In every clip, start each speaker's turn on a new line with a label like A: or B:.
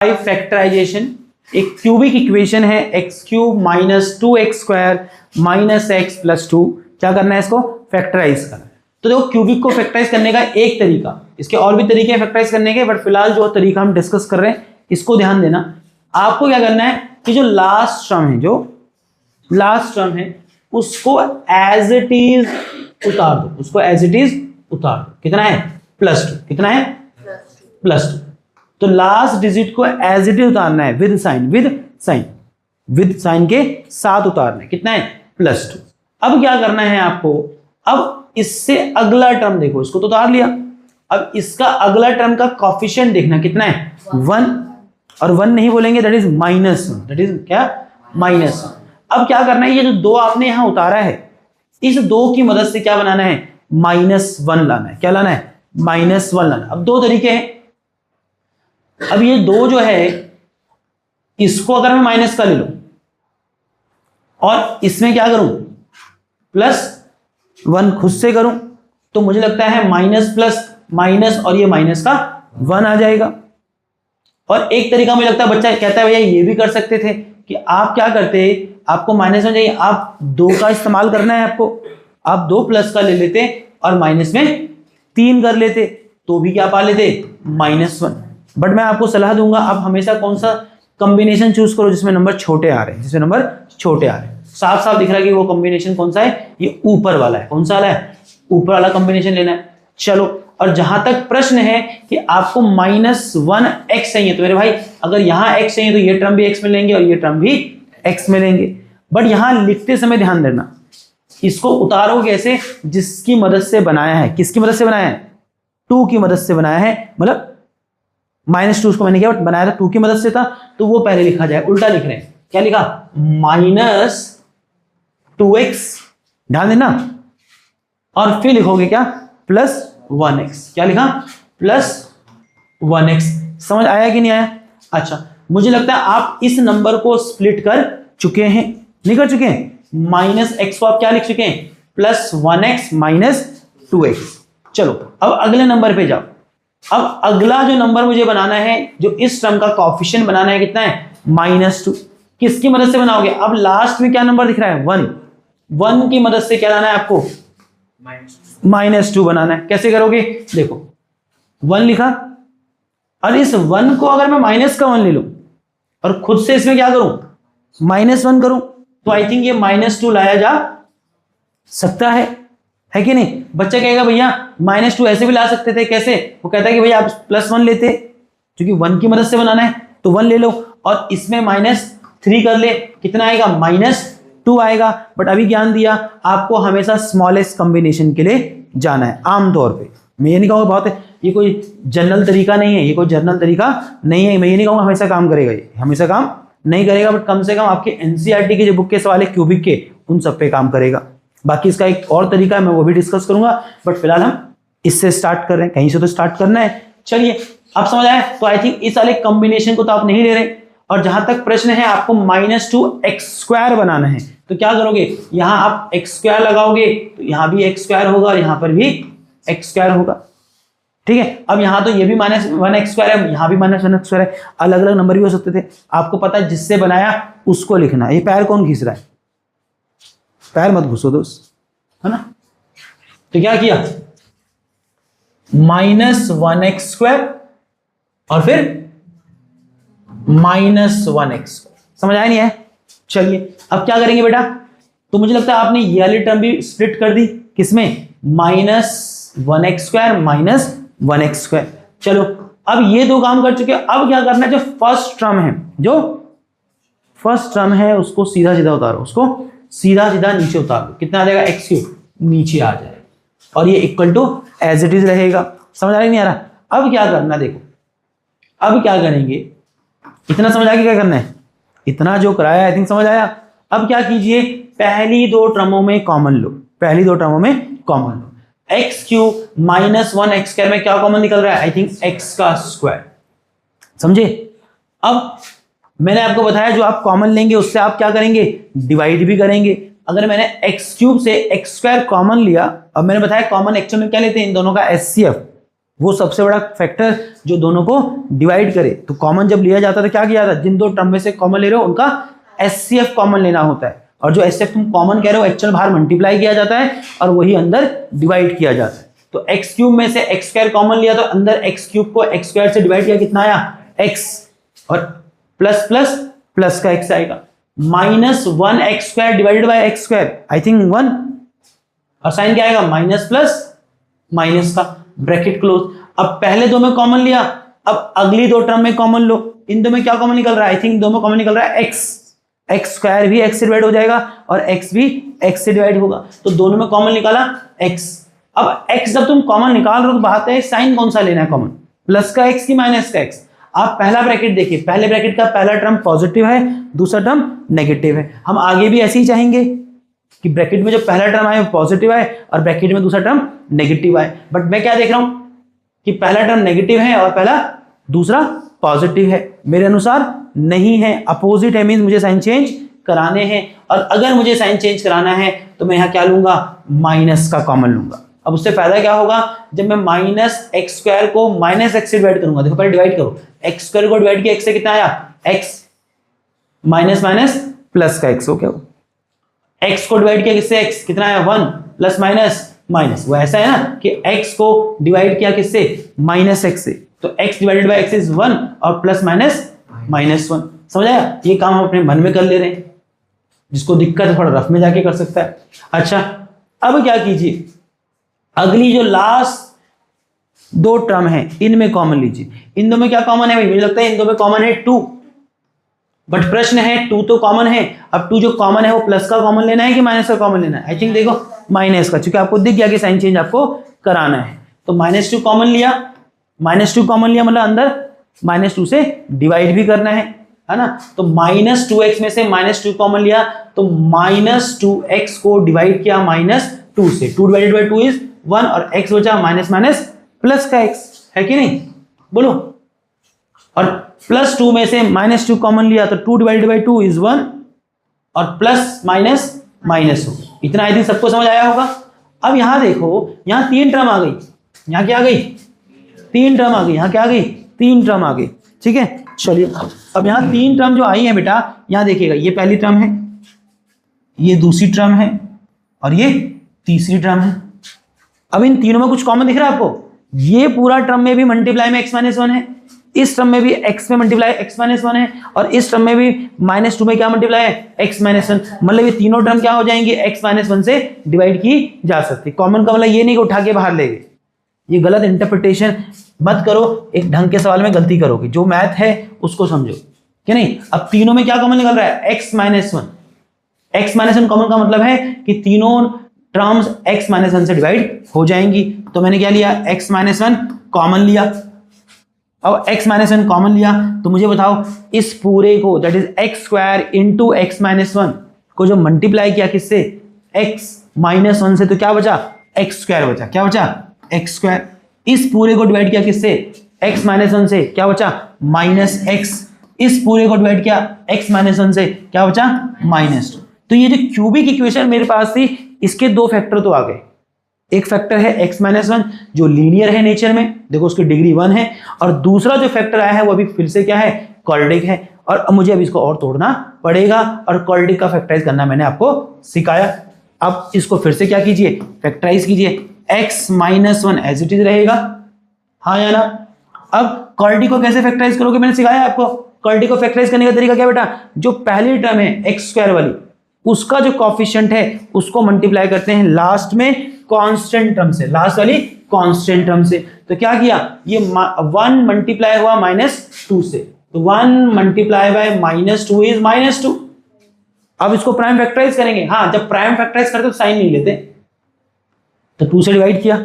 A: Factorisation एक cubic equation है x cube minus 2x² minus x plus 2। क्या करना है, इसको फैक्टराइज करना है। तो देखो क्यूबिक को फैक्टराइज करने का एक तरीका, इसके और भी तरीके हैं फैक्टराइज करने के, बट फिलहाल जो तरीका हम डिस्कस कर रहे हैं इसको ध्यान देना। आपको क्या करना है कि जो लास्ट टर्म है उसको एज इट इज उतार दो, उसको एज इट इज उतार दो। कितना है, +2। कितना है, +2। तो लास्ट डिजिट को एज इट इज उतारना है विद साइन के साथ उतारना है। कितना है, +2। अब क्या करना है आपको, अब इससे अगला टर्म देखो, इसको तो उतार लिया, अब इसका अगला टर्म का कोफिशिएंट देखना कितना है, 1। और 1 नहीं बोलेंगे, दैट इज -1, दैट इज क्या, -1। अब क्या करना है, ये जो 2 आपने यहां उतारा है, इस 2 की मदद से क्या बनाना है, -1 लाना है। क्या लाना है, -1 लाना। अब 2 तरीके हैं। अब ये 2 जो है इसको अगर मैं माइनस का ले लूं और इसमें क्या करूं, +1 खुद से करूं, तो मुझे लगता है माइनस प्लस माइनस और ये माइनस का 1 आ जाएगा। और एक तरीका मुझे लगता है, बच्चा कहता है भैया ये भी कर सकते थे कि आप क्या करते, आपको -1 चाहिए, आप 2 का इस्तेमाल करना है आपको, आप 2 प्लस का ले लेते और माइनस में 3 कर लेते, तो भी क्या पा लेते, -1। बट मैं आपको सलाह दूंगा आप हमेशा कौन सा कॉम्बिनेशन चूज करो जिसमें नंबर छोटे आ रहे हैं, साफ साफ दिख रहा है कि वो कॉम्बिनेशन कौन सा है, ये ऊपर वाला है। कौन सा वाला है, ऊपर वाला कॉम्बिनेशन लेना है। चलो, और जहां तक प्रश्न है कि आपको -1x चाहिए, तो मेरे भाई अगर यहां x चाहिए तो ये टर्म भी x में लेंगे और ये टर्म भी x में लेंगे। बट यहां लिखते समय ध्यान देना, इसको उतारो कैसे, जिसकी मदद से बनाया है। किसकी मदद से बनाया है, 2 की मदद से बनाया है, मतलब -2 उसको मैंने क्या बनाया था, 2 की मदद से था, तो वो पहले लिखा जाए। उल्टा लिख रहे हैं, क्या लिखा, -2x, ध्यान देना, और फिर लिखोगे क्या, +1x। क्या लिखा, +1x। समझ आया कि नहीं आया। अच्छा, मुझे लगता है आप इस नंबर को स्प्लिट कर चुके हैं, नहीं कर चुके हैं, -x को आप क्या लिख चुके हैं, +1x -2x। चलो अब अगले नंबर पे जाओ। अब अगला जो नंबर मुझे बनाना है, जो इस टर्म का कोएफिशिएंट बनाना है, कितना है, -2। किसकी मदद से बनाओगे, अब लास्ट में क्या नंबर दिख रहा है, 1 की मदद से क्या लाना है आपको, -2 बनाना है। कैसे करोगे, देखो 1 लिखा, और इस 1 को अगर मैं माइनस का 1 ले लूं और खुद से इसमें क्या करूं, -1 करूं, तो आई थिंक ये -2 लाया जा सकता है कि नहीं। बच्चा कहेगा भैया -2 ऐसे भी ला सकते थे, कैसे, वो कहता है कि भैया आप +1 लेते, क्योंकि 1 की मदद से बनाना है तो 1 ले लो, और इसमें -3 कर ले, कितना आएगा, -2 आएगा। बट अभी ज्ञान दिया आपको, हमेशा स्मॉलेस्ट कॉम्बिनेशन के लिए जाना है। आमतौर पे मैं ये नहीं कहूँगा बहुत है, ये कोई जनरल तरीका नहीं है, ये कोई जनरल तरीका नहीं है, मैं ये नहीं कहूँगा हमेशा काम करेगा, ये हमेशा काम नहीं करेगा, बट कम से कम आपके एनसीईआरटी के जो बुक के सवाल है क्यूबिक के, उन सब पे काम करेगा। बाकी इसका एक और तरीका है, मैं वो भी डिस्कस करूंगा, बट फिलहाल हम इससे स्टार्ट कर रहे हैं, कहीं से तो स्टार्ट करना है। चलिए, अब समझ आया। तो आई थिंक इस वाले कॉम्बिनेशन को तो आप नहीं ले रहे, और जहां तक प्रश्न है आपको -2x² बनाना है, तो क्या करोगे, यहां आप x² लगाओगे तो यहां भी x² होगा और यहां पर भी x² होगा। ठीक है, अब यहां तो ये भी -1x² है, यहां भी -1x² है, अलग अलग नंबर भी हो सकते थे। आपको पता है जिससे बनाया उसको लिखना है। ये पैर कौन खींच रहा है, पैर मत घुसो दोस्त, है ना। तो क्या किया, -1x² और फिर -1x²। समझ आया नहीं है। चलिए अब क्या करेंगे बेटा, तो मुझे लगता है आपने ये वाली टर्म भी स्प्लिट कर दी, किसमें, -1x² -1x²। चलो अब ये 2 काम कर चुके हैं। अब क्या करना है, जो फर्स्ट टर्म है उसको सीधा सीधा उतारो, उसको सीधा सीधा नीचे उतार दो। कितना आ जाएगा, x³ नीचे आ जाएगा, और ये equal to as it is रहेगा। समझ आ रहा नहीं आ रहा। अब क्या करना, देखो अब क्या करेंगे, इतना समझ आ गया क्या करना है, इतना जो कराया आई थिंक समझ आया। अब क्या कीजिए, पहली 2 टर्मों में कॉमन लो, x³ -1x² में क्या कॉमन निकल रहा है, आई थिंक x का स्क्वायर। समझे। अब मैंने आपको बताया जो आप कॉमन लेंगे उससे आप क्या करेंगे, डिवाइड भी करेंगे। अगर मैंने x³ से x² कॉमन लिया, अब मैंने बताया कॉमन एक्चुअल में क्या लेते हैं, इन दोनों का HCF, वो सबसे बड़ा फैक्टर जो दोनों को डिवाइड करे। तो कॉमन जब लिया जाता था क्या किया जाता है, जिन दो टर्म में से कॉमन ले रहे हो उनका एचसीएफ कॉमन लेना होता है, और जो एचसीएफ तुम कॉमन कह रहे हो एक्चुअल बाहर मल्टीप्लाई किया जाता है और वही अंदर डिवाइड किया जाता है। तो एक्स क्यूब में से एक्स स्क्वायर कॉमन लिया तो अंदर एक्स क्यूब को एक्स स्क्वायर से डिवाइड किया, कितना आया एक्स, और प्लस प्लस प्लस का एक्स आएगा, minus 1 x square divided by x square, I think 1, और साइन क्या आएगा माइनस प्लस माइनस का, ब्रैकेट क्लोज। अब पहले दो में कॉमन लिया, अब अगली दो टर्म में कॉमन लो, इन दो में क्या कॉमन निकल रहा है, आई थिंक दो में कॉमन निकल रहा है एक्स, एक्स स्क्वायर भी एक्स से डिवाइड हो जाएगा और एक्स भी एक्स से डिवाइड होगा, तो दोनों में कॉमन निकाला एक्स। अब एक्स जब तुम कॉमन निकाल रहे हो तो बात है साइन कौन सा लेना है कॉमन, प्लस का एक्स की माइनस का एक्स। आप पहला ब्रैकेट देखिए, पहले ब्रैकेट का पहला टर्म पॉजिटिव है, दूसरा टर्म नेगेटिव है। हम आगे भी ऐसे ही चाहेंगे कि ब्रैकेट में जो पहला टर्म आए वो पॉजिटिव आए और ब्रैकेट में दूसरा टर्म नेगेटिव आए, बट मैं क्या देख रहा हूं कि पहला टर्म नेगेटिव है और पहला दूसरा पॉजिटिव है। मेरे अनुसार नहीं है, अपोजिट है, मींस मुझे साइन चेंज कराने हैं, और अगर मुझे साइन चेंज कराना है तो मैं यहां क्या लूंगा, माइनस का कॉमन लूंगा। अब उससे फायदा क्या होगा, जब मैं माइनस एक्स स्क्वायर को माइनस एक्स से डिवाइड करूंगा, देखो पहले डिवाइड करो, एक्स स्क्वायर को डिवाइड किया एक्स से कितना आया एक्स, माइनस माइनस प्लस का एक्स हो गया, एक्स को डिवाइड किया किससे एक्स, कितना आया 1, प्लस माइनस माइनस। वो ऐसा है ना कि एक्स को डिवाइड किया किससे, माइनस एक्स से, तो x divided by x is 1 और प्लस माइनस माइनस 1। समझ आया, ये काम हम अपने मन में कर ले रहे हैं, जिसको दिक्कत है थोड़ा रफ में जाके कर सकता है। अच्छा अब क्या कीजिए, अगली जो लास्ट दो टर्म है इनमें कॉमन लीजिए। इन दो में क्या कॉमन है भाई, मुझे लगता है इन दो में कॉमन है 2, बट प्रश्न है 2 तो कॉमन है, अब 2 जो कॉमन है वो प्लस का कॉमन लेना है कि माइनस का कॉमन लेना है, आई थिंक देखो माइनस का, क्योंकि आपको दिख गया कि साइन चेंज आपको कराना है। तो -2 कॉमन लिया, -2 कॉमन लिया मतलब अंदर -2 से डिवाइड भी करना है ना, तो -2x में से -2 कॉमन लिया तो -2x को डिवाइड किया -2 से, 2 डिवाइडेड बाय 2 इज 1 और x बचा माइनस माइनस प्लस का x, है कि नहीं बोलो, और +2 में से -2 कॉमन लिया तो 2 डिवाइडेड बाय 2 इज 1 और प्लस माइनस माइनस हो, इतना आई थिंक सबको समझ आया होगा। अब यहां देखो, यहां 3 टर्म आ गई, यहां क्या आ गई 3 टर्म आ गई, यहां क्या आ गई 3 टर्म आ गई, ठीक है। चलिए अब यहां 3 टर्म जो आई है बेटा, यहां देखिएगा, ये पहली टर्म है, ये दूसरी टर्म है और ये तीसरी टर्म है। अब इन तीनों में कुछ कॉमन दिख रहा है आपको, ये पूरा टर्म में भी मल्टीप्लाई में x-1 है, इस टर्म में भी x में मल्टीप्लाई x-1 है, और इस टर्म में भी -2 में क्या मल्टीप्लाई है x-1, मतलब ये तीनों टर्म क्या हो जाएंगे x-1 से डिवाइड की जा सकती। कॉमन का मतलब ये नहीं कि उठा के बाहर ले गए, ये गलत इंटरप्रिटेशन मत करो, एक ढंग के सवाल में गलती करोगे, जो मैथ है उसको समझो कि नहीं। अब तीनों में क्या कॉमन निकल रहा है x-1, x-1 कॉमन का मतलब है कि तीनों टर्म्स x-1 से डिवाइड हो जाएंगी, तो मैंने क्या लिया x-1 कॉमन लिया। अब x-1 कॉमन लिया तो मुझे बताओ इस पूरे को, that is x square into x-1 को जो मल्टीप्लाई किया किससे x-1 से, तो क्या बचा x स्क्वायर बचा, क्या बचा x स्क्वायर। इस पूरे को डिवाइड किया किससे x-1 से, क्या बचा -x। इस पूरे को डिवाइड किया x-1 से, क्या बचा -2। तो ये जो क्यूबिक इक्वेशन मेरे पास थी, इसके 2 फैक्टर तो आ गए। एक फैक्टर है x-1 जो लीनियर है नेचर में, देखो उसकी डिग्री 1 है, और दूसरा जो फैक्टर आया है वो अभी फिर से क्या है क्वाड्रेटिक है, और मुझे अभी इसको और तोड़ना पड़ेगा, और क्वाड्रेटिक का फैक्टराइज करना मैंने आपको सिखाया। अब इसको फिर से क्या कीजिए, फैक्टराइज कीजिए, x-1 एज इट इज रहेगा, हाँ या ना। अब क्वाड्रेटिक को कैसे फैक्टराइज करोगे, मैंने सिखाया आपको। क्वाड्रेटिक को फैक्टराइज करने का तरीका क्या बेटा, जो पहली टर्म है x स्क्वायर वाली, उसका जो कोएफिशिएंट है उसको मल्टीप्लाई करते हैं लास्ट में कांस्टेंट टर्म से, लास्ट वाली कांस्टेंट टर्म से। तो क्या किया, ये 1 मल्टीप्लाई हुआ -2 से, तो 1 मल्टीप्लाई बाय -2 इज -2। अब इसको प्राइम फैक्टराइज करेंगे, हाँ जब प्राइम फैक्टराइज करते तो साइन नहीं लेते, तो 2 से डिवाइड किया,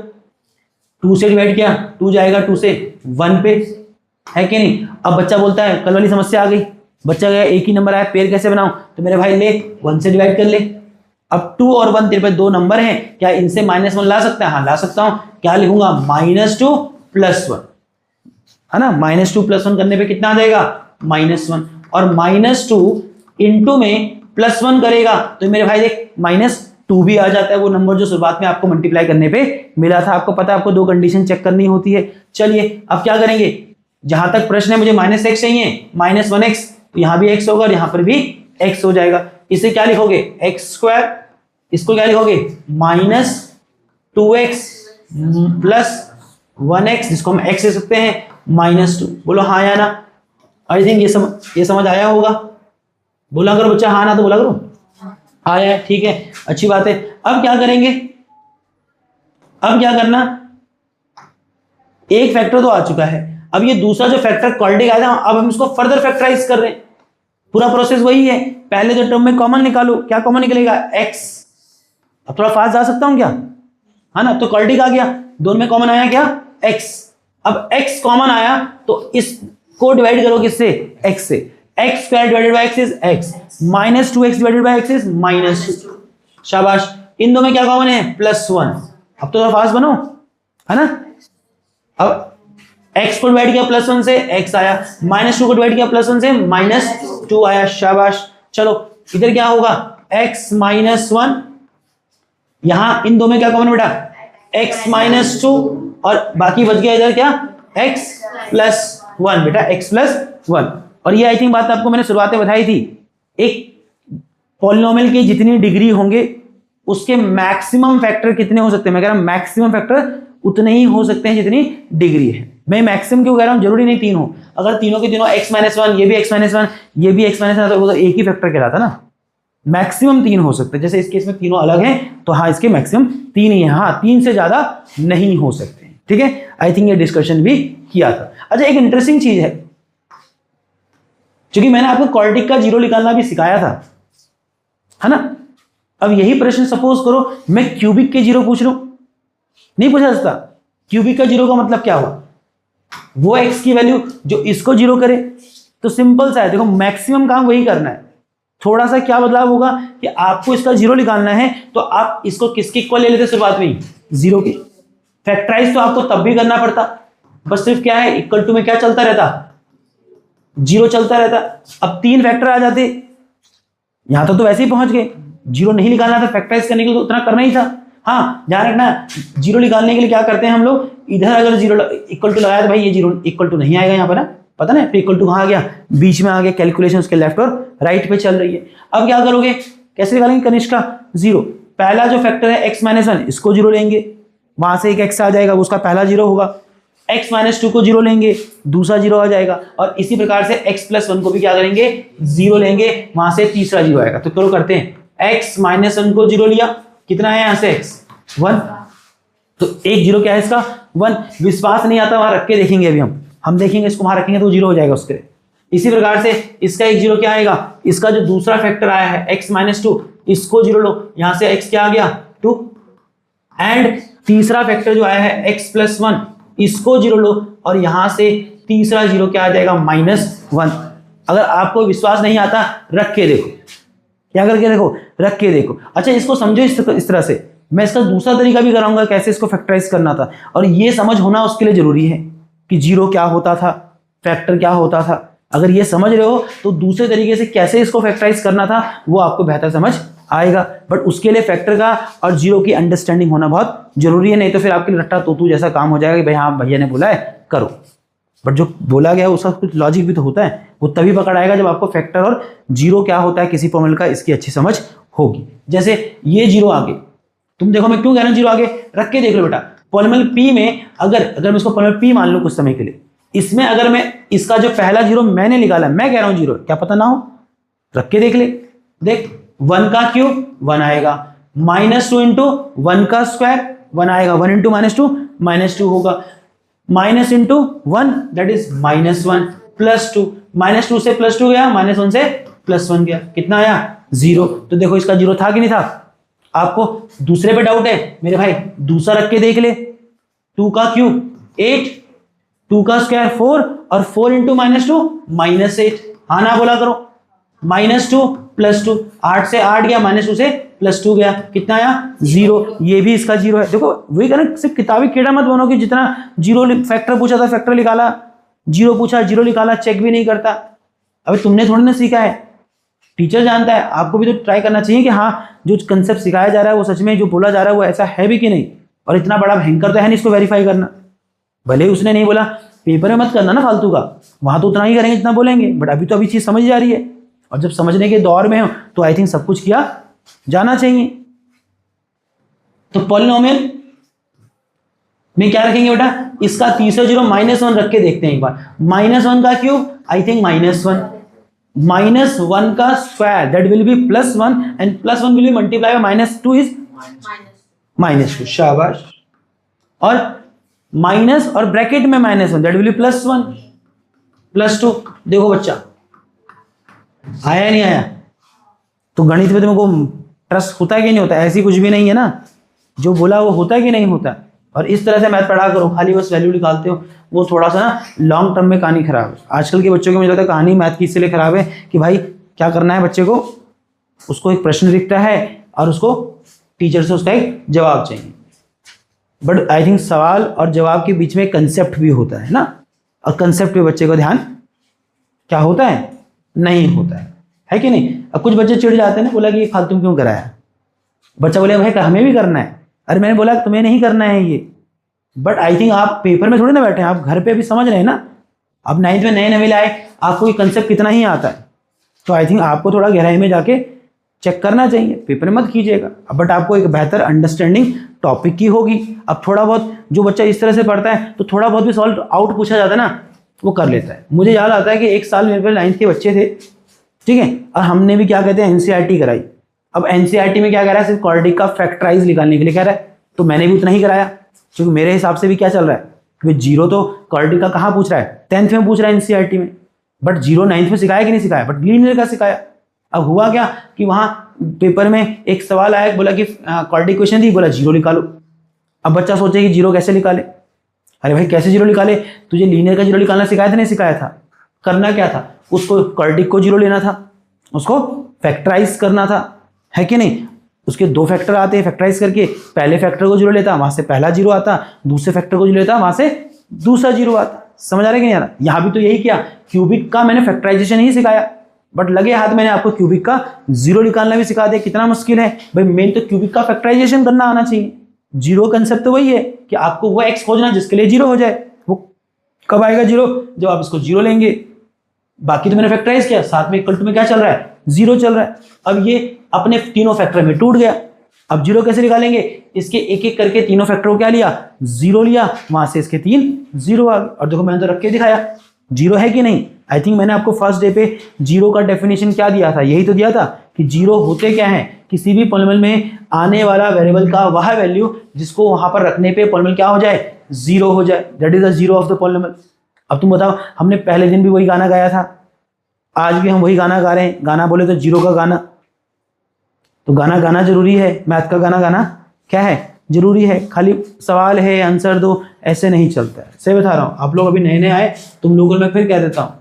A: 2 से डिवाइड किया, 2 जाएगा 2 से 1 पे, है कि नहीं। अब बच्चा बोलता है, कल वाली समस्या आ गई, बच्चा गया एक ही नंबर आया, पेयर कैसे बनाऊं, तो मेरे भाई ले 1 से डिवाइड कर ले। अब 2 और 1 तेरे पे 2 नंबर हैं, क्या इनसे -1 ला सकता है, हाँ ला सकता हूं। क्या लिखूंगा -2 + 1, है ना, -2 + 1 करने पे कितना आ जाएगा -1, और -2 इंटू में +1 करेगा तो मेरे भाई देख 2 भी आ जाता है, वो नंबर जो शुरुआत में आपको मल्टीप्लाई करने पे मिला था। आपको पता है आपको 2 कंडीशन चेक करनी होती है। चलिए अब क्या करेंगे, जहां तक प्रश्न है मुझे -x चाहिए, -1x, तो यहां भी x होगा और यहां पर भी x हो जाएगा। इसे क्या लिखोगे, x², इसको क्या लिखोगे -2x + 1x, जिसको हम x ले सकते हैं -2। बोलो हाँ या ना। आई थिंक ये समझ आया होगा। बोला करो बच्चा हाँ ना, तो बोला करो आया है, ठीक है, अच्छी बात है। अब क्या करेंगे, अब क्या करना, एक फैक्टर तो आ चुका है, अब ये दूसरा जो फैक्टर क्वाड्रेटिक आया था, अब हम इसको फर्दर फैक्टराइज कर रहे हैं। पूरा प्रोसेस वही है, पहले जो टर्म में कॉमन निकालो, क्या कॉमन निकलेगा, x। अब थोड़ा फास्ट जा सकता हूं क्या, है ना, तो क्वाड्रेटिक आ गया, दोनों में कॉमन आया क्या, x। अब x कॉमन आया तो इसको डिवाइड करो किससे, x से। x² divided by x is x, -2x divided by x is -2। शाबाश, इन दो में क्या कॉमन है, +1। अब तो फास्ट बनो, है ना। अब x को डिवाइड किया +1 से, x आया, -2 को डिवाइड किया +1 से, -2 आया। शाबाश, चलो इधर क्या होगा, x -1, यहां इन दो में क्या कॉमन बेटा, x -2, और बाकी बच गया इधर क्या, x +1 बेटा, x +1। और ये आई थिंक बात आपको मैंने शुरुआत में बताई थी, एक पॉलिनोमियल की जितनी डिग्री होंगे उसके मैक्सिमम फैक्टर कितने हो सकते हैं। मैं कह रहा हूं मैक्सिमम फैक्टर उतने ही हो सकते हैं जितनी डिग्री है। मैं मैक्सिमम क्यों कह रहा हूं, जरूरी नहीं 3 हो, अगर तीनों के तीनों x -1, ये भी x -1, ये भी x -1, तो वो तो एक ही फैक्टर कहलाता ना। मैक्सिमम 3 हो सकते हैं, जैसे इस केस में तीनों अलग हैं तो हाँ इसके मैक्सिमम 3 ही है, हाँ 3 से ज्यादा नहीं हो सकते, ठीक है। आई थिंक ये डिस्कशन भी किया था। अच्छा, एक इंटरेस्टिंग चीज है, क्योंकि मैंने आपको क्वाड्रेटिक का जीरो निकालना भी सिखाया था, है ना। अब यही प्रश्न सपोज करो मैं क्यूबिक के जीरो पूछ लूं, नहीं पूछा सकता। क्यूबिक का जीरो का मतलब क्या हुआ, वो x की वैल्यू जो इसको जीरो करे, तो सिंपल सा है, देखो मैक्सिमम काम वही करना है। थोड़ा सा क्या बदलाव होगा कि आपको इसका जीरो निकालना है तो आप इसको किसके इक्वल ले लेते शुरुआत में, जीरो के। फैक्टराइज तो आपको तब भी करना पड़ता, बस सिर्फ क्या है, इक्वल टू में क्या चलता रहता, जीरो चलता रहता। अब 3 फैक्टर आ जाते, यहां तो वैसे ही पहुंच गए, जीरो नहीं निकालना था, फैक्टराइज करने के लिए तो उतना करना ही था। हाँ ध्यान रखना, जीरो निकालने के लिए क्या करते हैं हम लोग, इधर अगर जीरो इक्वल टू लगाया तो भाई ये जीरो इक्वल टू नहीं आएगा यहाँ पर ना, पता ना, फिर इक्वल टू कहाँ आ गया, बीच में आ गया, कैलकुलेशन उसके लेफ्ट और राइट पे चल रही है। अब क्या करोगे, कैसे निकालेंगे कनिष्का, जीरो, पहला जो फैक्टर है x -1 इसको जीरो लेंगे, वहां से एक x आ जाएगा, उसका पहला जीरो होगा। x -2 को जीरो लेंगे, दूसरा जीरो आ जाएगा, और इसी प्रकार से x +1 को भी क्या करेंगे, जीरो लेंगे, वहां से तीसरा जीरो आएगा। तो करो करते हैं, x -1 को जीरो लिया, कितना है यहाँ से x 1, तो एक जीरो क्या है इसका 1। विश्वास नहीं आता वहां रख के देखेंगे, अभी हम देखेंगे इसको वहां रखेंगे तो जीरो हो जाएगा उसके। इसी प्रकार से इसका एक जीरो क्या आएगा, इसका जो दूसरा फैक्टर आया है x -2, इसको जीरो लो, यहां से x क्या आ गया 2, एंड तीसरा फैक्टर जो आया है x +1, इसको जीरो लो, और यहां से तीसरा जीरो क्या आ जाएगा -1। अगर आपको विश्वास नहीं आता रख के देखो, क्या करके देखो, रख के देखो। अच्छा, इसको समझो इस तरह से, मैं इसका दूसरा तरीका भी कराऊंगा कैसे इसको फैक्टराइज करना था, और ये समझ होना उसके लिए जरूरी है कि जीरो क्या होता था, फैक्टर क्या होता था। अगर ये समझ रहे हो तो दूसरे तरीके से कैसे इसको फैक्टराइज करना था वो आपको बेहतर समझ आएगा। बट उसके लिए फैक्टर का और जीरो की अंडरस्टैंडिंग होना बहुत जरूरी है, नहीं तो फिर आपके लिए रट्टा तोतू जैसा काम हो जाएगा कि भाई हाँ भैया ने बोला है करो, बट जो बोला गया है उसका कुछ लॉजिक भी तो होता है, वो तभी पकड़ आएगा जब आपको फैक्टर और जीरो क्या होता है किसी फॉर्मूले का इसकी अच्छी समझ होगी। जैसे ये जीरो आगे, तुम देखो मैं क्यों कह रहा हूं जीरो आगे, रख के देख लो बेटा। पॉलिनोमियल p में अगर मैं इसको पॉलिनोमियल p मान लूं कुछ समय के लिए, इसमें अगर मैं इसका जो पहला जीरो मैंने निकाला, मैं कह रहा हूं जीरो, क्या पता ना हो, रख के देख ले। देख 1 का क्यूब 1 आएगा, -2 इंटू 1 का स्क्वायर 1 आएगा, 1 इंटू -2 -2 होगा, माइनस इंटू 1 दैट इज -1, +2, -2 से +2 गया, -1 से +1 गया, कितना आया 0। तो देखो इसका जीरो था कि नहीं था। आपको दूसरे पे डाउट है मेरे भाई, दूसरा रख के देख ले, 2 का क्यूब 8, 2 का स्क्वायर 4, और 4 इंटू -2 -8। हाँ ना बोला करो, -2 +2, 8 से 8 गया, -2 से +2 गया, कितना आया 0। ये भी इसका जीरो है। देखो वही कहना, सिर्फ किताबी कीड़ा मत बनो कि जितना जीरो फैक्टर पूछा था फैक्टर निकाला, जीरो पूछा जीरो निकाला, चेक भी नहीं करता। अभी तुमने थोड़ी ना सीखा है, टीचर जानता है, आपको भी तो ट्राई करना चाहिए कि हाँ जो कंसेप्ट सिखाया जा रहा है वो सच में जो बोला जा रहा है वो ऐसा है भी कि नहीं। और इतना बड़ा भयंकर तो है नहीं इसको वेरीफाई करना। भले ही उसने नहीं बोला पेपर में मत करना ना फालतू का, वहां तो उतना ही करेंगे जितना बोलेंगे, बट अभी तो अभी चीज समझ जा रही है, और जब समझने के दौर में हो तो आई थिंक सब कुछ किया जाना चाहिए। तो पॉलिनोमियल में क्या रखेंगे बेटा, इसका तीसरा जीरो -1 रख के देखते हैं एक बार। -1 का क्यूब, आई थिंक -1, -1 का square that will be +1 and +1 will be multiply by -2 is -2। शाबाश। और माइनस और ब्रैकेट में -1 दैट विल बी +1 +2। देखो बच्चा आया नहीं आया? तो गणित में तुमको ट्रस्ट होता है कि नहीं होता? ऐसी कुछ भी नहीं है ना, जो बोला वो होता है कि नहीं होता। और इस तरह से मैथ पढ़ा करो, खाली बस वैल्यू निकालते हो, वो थोड़ा सा ना लॉन्ग टर्म में कहानी खराब है। आजकल के बच्चों की मुझे लगता है कहानी मैथ की इसलिए खराब है कि भाई क्या करना है बच्चे को, उसको एक प्रश्न दिखता है और उसको टीचर से उसका एक जवाब चाहिए। बट आई थिंक सवाल और जवाब के बीच में कंसेप्ट भी होता है ना, और कंसेप्ट पे बच्चे को ध्यान क्या होता है, नहीं होता है कि नहीं। अब कुछ बच्चे चिढ़ जाते हैं ना, बोला कि ये फालतू क्यों कराया। बच्चा बोले भाई हमें भी करना है, अरे मैंने बोला तुम्हें नहीं करना है ये। बट आई थिंक आप पेपर में थोड़ी ना बैठे हैं, आप घर पे भी समझ रहे हैं ना। आप 9th में नए नए लाए, आपको ये कंसेप्ट कितना ही आता है, तो आई थिंक आपको थोड़ा गहराई में जाके चेक करना चाहिए, पेपर में मत कीजिएगा। बट आपको एक बेहतर अंडरस्टैंडिंग टॉपिक की होगी। अब थोड़ा बहुत जो बच्चा इस तरह से पढ़ता है तो थोड़ा बहुत भी सॉल्व आउट पूछा जाता है ना, वो कर लेता है। मुझे याद आता है कि एक साल मेरे पास 9th के बच्चे थे, ठीक है, और हमने भी क्या कहते हैं एनसीईआरटी कराई। अब एनसीईआरटी में क्या कह रहा है, सिर्फ क्वाड्रेटिक का फैक्टराइज निकालने के लिए कह रहा है, तो मैंने भी उतना ही कराया, क्योंकि मेरे हिसाब से भी क्या चल रहा है कि जीरो तो क्वाड्रेटिक का कहाँ पूछ रहा है, 10th में पूछ रहा है एनसीईआरटी में। बट जीरो 9th में सिखाया कि नहीं सिखाया, बट लीनियर का सिखाया। अब हुआ क्या कि वहां पेपर में एक सवाल आया, बोला कि क्वाड्रेटिक इक्वेशन थी, बोला जीरो निकालो। अब बच्चा सोचे कि जीरो कैसे निकाले। अरे भाई कैसे जीरो निकाले, तुझे लीनियर का जीरो निकालना सिखाया था नहीं सिखाया था? करना क्या था, उसको क्वाड्रेटिक को जीरो लेना था, उसको फैक्टराइज करना था, है कि नहीं। उसके दो फैक्टर आते हैं, फैक्टराइज करके पहले फैक्टर को जीरो लेता, वहां से पहला जीरो आता, दूसरे फैक्टर को जीरो लेता, वहां से दूसरा जीरो आता। समझ आ रहा है कि नहीं आ रहा? यहां भी तो यही किया, क्यूबिक का मैंने फैक्टराइजेशन ही सिखाया, बट लगे हाथ मैंने आपको क्यूबिक का जीरो निकालना भी सिखा दिया। कितना मुश्किल है भाई, मेन तो क्यूबिक का फैक्टराइजेशन करना आना चाहिए। जीरो कंसेप्ट तो वही है कि आपको वो एक्स खोजना जिसके लिए जीरो हो जाए। वो कब आएगा जीरो, जब आप इसको जीरो लेंगे। बाकी तो मैंने फैक्टराइज किया, साथ में इक्वल टू में क्या चल रहा है, जीरो चल रहा है। अब ये अपने तीनों फैक्टर में टूट गया। अब जीरो कैसे निकालेंगे, इसके एक एक करके तीनों फैक्टर को क्या लिया, जीरो लिया, वहां से इसके 3 जीरो आ गए। और देखो मैंने तो रख के दिखाया जीरो है कि नहीं। आई थिंक मैंने आपको फर्स्ट डे पे जीरो का डेफिनेशन क्या दिया था, यही तो दिया था कि जीरो होते क्या है, किसी भी पॉलिनोमियल में आने वाला वेरिएबल का वह वैल्यू जिसको वहां पर रखने पे पॉलिनोमियल क्या हो जाए, जीरो हो जाए, that is the zero of the polynomial. अब तुम बताओ, हमने पहले दिन भी वही गाना गाया था, आज भी हम वही गाना गा रहे हैं। गाना बोले तो जीरो का गाना, तो गाना गाना जरूरी है, मैथ का गाना गाना क्या है, जरूरी है। खाली सवाल है आंसर दो ऐसे नहीं चलता है। सही बता रहा हूँ, आप लोग अभी नए नए आए, तुम लोगों को मैं फिर कह देता हूँ,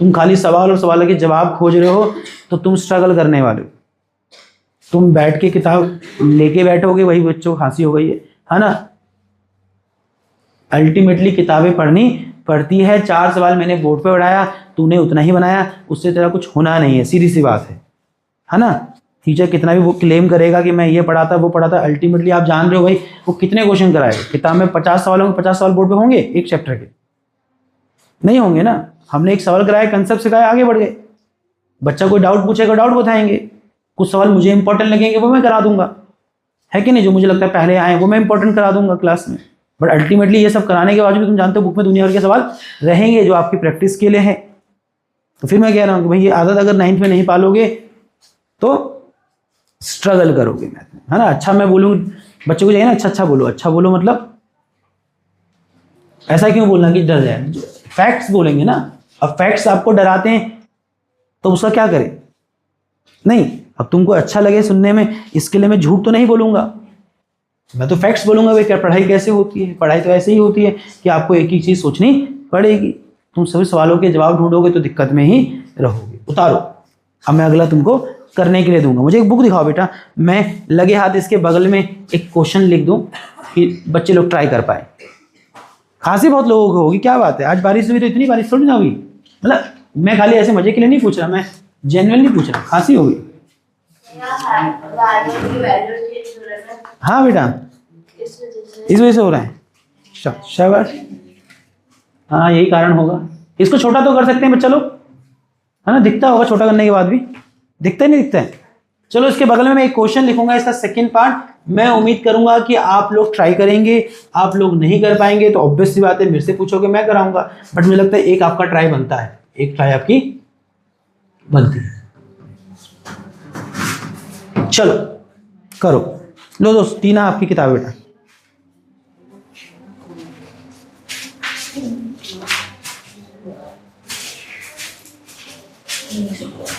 A: तुम खाली सवाल और सवाल के जवाब खोज रहे हो तो तुम स्ट्रगल करने वाले हो। तुम बैठ के किताब लेके बैठोगे, वही बच्चों को खांसी हो गई है ना। अल्टीमेटली किताबें पढ़नी पड़ती है। 4 सवाल मैंने बोर्ड पे पढ़ाया, तूने उतना ही बनाया, उससे तेरा कुछ होना नहीं है, सीधी सी बात है ना। टीचर कितना भी वो क्लेम करेगा कि मैं ये पढ़ाता वो पढ़ाता, अल्टीमेटली आप जान रहे हो भाई वो कितने क्वेश्चन कराएगा। किताब में 50 सवाल होंगे, 50 सवाल बोर्ड पे होंगे एक चैप्टर के, नहीं होंगे ना। हमने एक सवाल कराया, कंसेप्ट सिखाया, आगे बढ़ गए। बच्चा कोई डाउट पूछेगा, डाउट बताएंगे। कुछ सवाल मुझे इंपॉर्टेंट लगेंगे, वो मैं करा दूंगा, है कि नहीं। जो मुझे लगता है पहले आए वो मैं इंपॉर्टेंट करा दूंगा क्लास में। बट अल्टीमेटली ये सब कराने के बाद भी तुम जानते हो बुक में दुनिया भर के सवाल रहेंगे जो आपकी प्रैक्टिस के लिए है। तो फिर मैं कह रहा हूँ कि भाई ये आदत अगर 9th में नहीं पालोगे तो स्ट्रगल करोगे मैथ में, है ना। अच्छा मैं बोलूँ बच्चों को चाहिए ना, अच्छा बोलो, अच्छा बोलो मतलब ऐसा क्यों बोलना कि डर जाए, फैक्ट्स बोलेंगे ना। अब फैक्ट्स आपको डराते हैं तो उसका क्या करें, नहीं। अब तुमको अच्छा लगे सुनने में, इसके लिए मैं झूठ तो नहीं बोलूंगा, मैं तो फैक्ट्स बोलूंगा। भाई क्या पढ़ाई कैसे होती है, पढ़ाई तो ऐसे ही होती है कि आपको एक ही चीज सोचनी पड़ेगी। तुम सभी सवालों के जवाब ढूंढोगे तो दिक्कत में ही रहोगे। उतारो, अब मैं अगला तुमको करने के लिए दूंगा। मुझे एक बुक दिखाओ बेटा, मैं लगे हाथ इसके बगल में एक क्वेश्चन लिख दूं कि बच्चे लोग ट्राई कर पाए। खांसी बहुत लोगों को होगी, क्या बात है, आज बारिश हुई तो इतनी बारिश थोड़ी ना हुई। मतलब मैं खाली ऐसे मजे के लिए नहीं पूछ रहा, मैं जेन्युइनली पूछ रहा, खांसी हो गई? हाँ बेटा, इस वजह से हो रहा है। शाबाश, हाँ यही कारण होगा। इसको छोटा तो कर सकते हैं बच्चा लोग, है ना? दिखता होगा छोटा करने के बाद भी, दिखता ही नहीं दिखता है। चलो इसके बगल में मैं एक क्वेश्चन लिखूंगा, इसका सेकंड पार्ट। मैं उम्मीद करूंगा कि आप लोग ट्राई करेंगे। आप लोग नहीं कर पाएंगे तो ऑब्वियस सी बात है, मेरे से पूछोगे, मैं कराऊंगा। बट मुझे लगता है एक आपका ट्राई बनता है, एक ट्राई आपकी बनती है। चलो करो, लो दोस्त, टीना आपकी किताब बेटा।
B: Thank you.